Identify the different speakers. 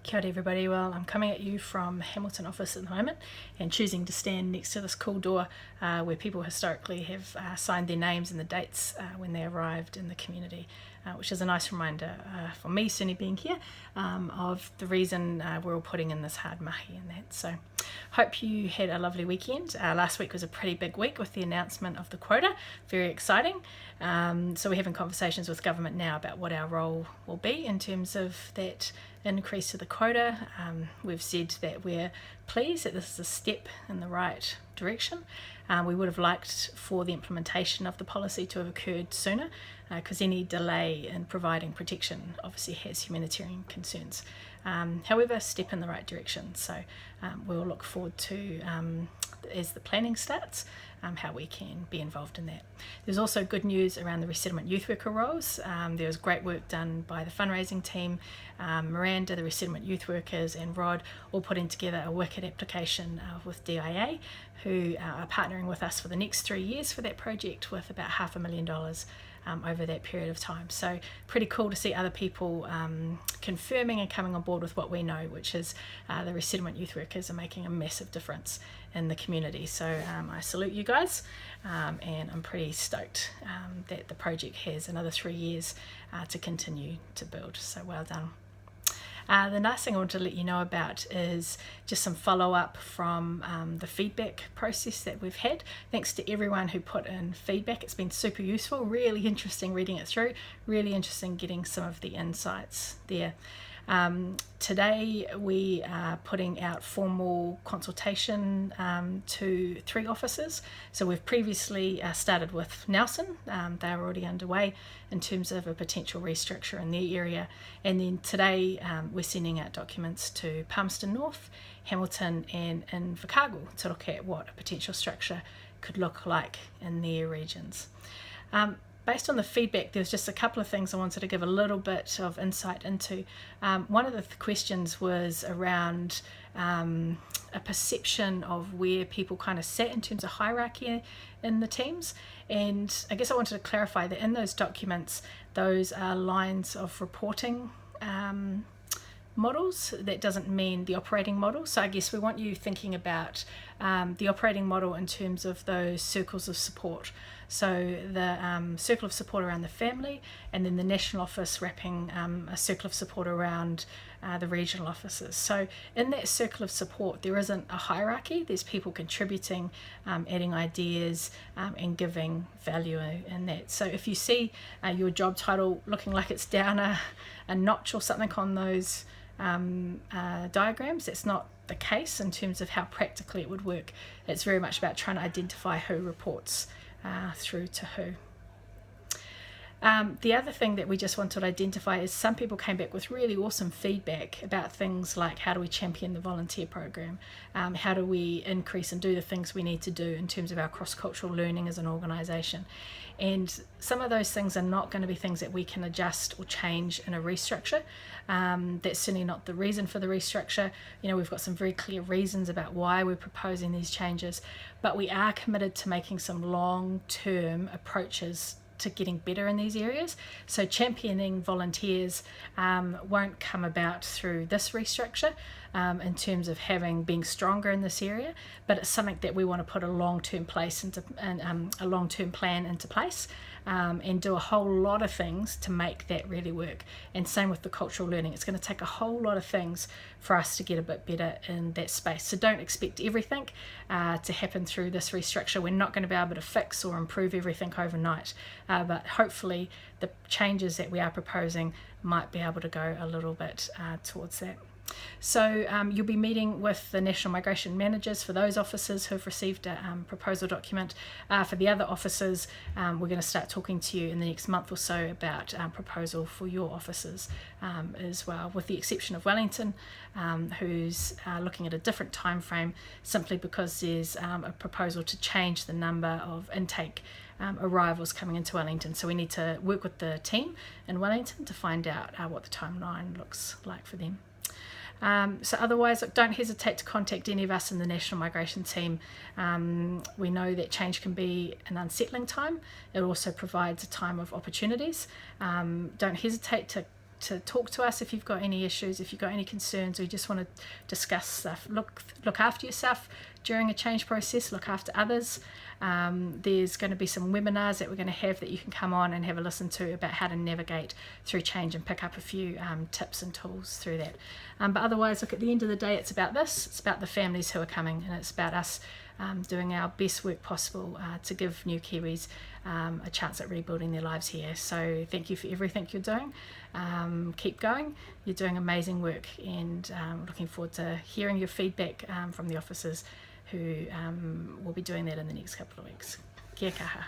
Speaker 1: Kia ora everybody. Well, I'm coming at you from Hamilton office at the moment and choosing to stand next to this cool door where people historically have signed their names and the dates when they arrived in the community, which is a nice reminder for me, certainly being here, of the reason we're all putting in this hard mahi and that. So hope you had a lovely weekend. Last week was a pretty big week with the announcement of the quota, very exciting. So we're having conversations with government now about what our role will be in terms of that increase to the quota. We've said that we're pleased that this is a step in the right direction. We would have liked for the implementation of the policy to have occurred sooner, because any delay in providing protection obviously has humanitarian concerns. However, step in the right direction. So we'll look forward to, as the planning starts, how we can be involved in that. There's also good news around the resettlement youth worker roles. There was great work done by the fundraising team, Miranda, the resettlement youth workers, and Rod, all putting together a wicked application with DIA, who are partnering with us for the next 3 years for that project with about $500,000 over that period of time. So pretty cool to see other people confirming and coming on board with what we know, which is the resettlement youth workers are making a massive difference in the community. So I salute you guys, and I'm pretty stoked that the project has another 3 years to continue to build. So well done. The last thing I want to let you know about is just some follow-up from the feedback process that we've had. Thanks to everyone who put in feedback. It's been super useful, really interesting reading it through, really interesting getting some of the insights there. Today we are putting out formal consultation to 3 officers. So we've previously started with Nelson. They're already underway in terms of a potential restructure in their area. And then today we're sending out documents to Palmerston North, Hamilton and Invercargill to look at what a potential structure could look like in their regions. Based on the feedback, there's just a couple of things I wanted to give a little bit of insight into. One of the questions was around a perception of where people kind of sat in terms of hierarchy in the teams. And I guess I wanted to clarify that in those documents, those are lines of reporting models. That doesn't mean the operating model. So I guess we want you thinking about the operating model in terms of those circles of support. So the circle of support around the family, and then the national office wrapping a circle of support around the regional offices. So in that circle of support, there isn't a hierarchy. There's people contributing, adding ideas, and giving value in that. So if you see your job title looking like it's down a notch or something on those diagrams, that's not the case in terms of how practically it would work. It's very much about trying to identify who reports through to who. The other thing that we just wanted to identify is some people came back with really awesome feedback about things like how do we champion the volunteer program, how do we increase and do the things we need to do in terms of our cross-cultural learning as an organisation. And some of those things are not going to be things that we can adjust or change in a restructure. That's certainly not the reason for the restructure. You know, we've got some very clear reasons about why we're proposing these changes, but we are committed to making some long-term approaches to getting better in these areas. So championing volunteers won't come about through this restructure in terms of being stronger in this area, but it's something that we want to put a long-term plan into place, and do a whole lot of things to make that really work. And same with the cultural learning. It's going to take a whole lot of things for us to get a bit better in that space. So don't expect everything to happen through this restructure. We're not going to be able to fix or improve everything overnight, but hopefully the changes that we are proposing might be able to go a little bit towards that. So you'll be meeting with the National Migration Managers for those officers who have received a proposal document. For the other officers, we're going to start talking to you in the next month or so about proposal for your officers as well, with the exception of Wellington, who's looking at a different time frame simply because there's a proposal to change the number of intake arrivals coming into Wellington. So we need to work with the team in Wellington to find out what the timeline looks like for them. So otherwise, look, don't hesitate to contact any of us in the National Migration team. We know that change can be an unsettling time. It also provides a time of opportunities. Don't hesitate to to talk to us if you've got any issues, if you've got any concerns, or you just want to discuss stuff. Look after yourself during a change process, look after others. There's going to be some webinars that we're going to have that you can come on and have a listen to about how to navigate through change and pick up a few tips and tools through that. But otherwise, look, at the end of the day, it's about this. It's about the families who are coming, and it's about us doing our best work possible to give new Kiwis a chance at rebuilding their lives here. So thank you for everything you're doing. Keep going. You're doing amazing work, and looking forward to hearing your feedback from the officers who will be doing that in the next couple of weeks. Kia kaha.